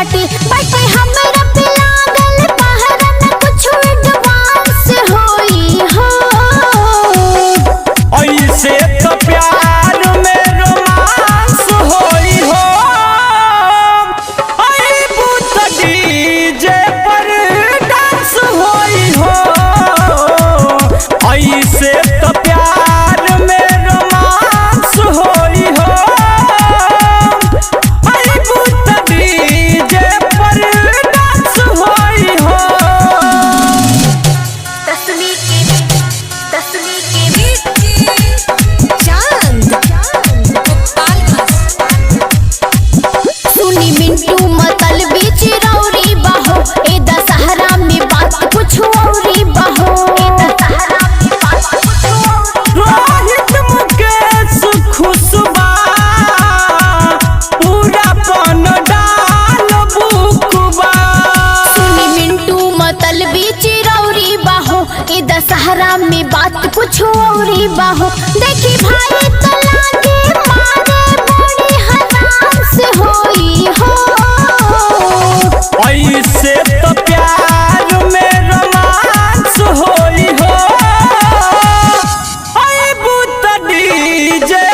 Party party हमरा पे लागल पहरा न कुछ एडवांस होई हो। ऐसे तो प्यार में रोमांस होई हो। आई बूथ डीजे पर डांस होई हो। ऐसे तो प्यार में रोमांस होई हो। आई बूथ डीजे पर डांस होई हो। तस्वीर के चांद सुनी मिंटू मतलबी चिरौरी बहो ए दशहरा में बात कुछ औरी बहो। रोहित मुकेश खुशबा पूरा पन डाल बुकबा। सुनी मिंटू मतलबी चिरौरी बहो ए दशहरा में बात कुछ औरी बहो। देखी भाई तो लागे मारे बड़ी हराम से होई हो। ऐसे तो प्यार में रोमांस होई हो। आई बूथ डीजे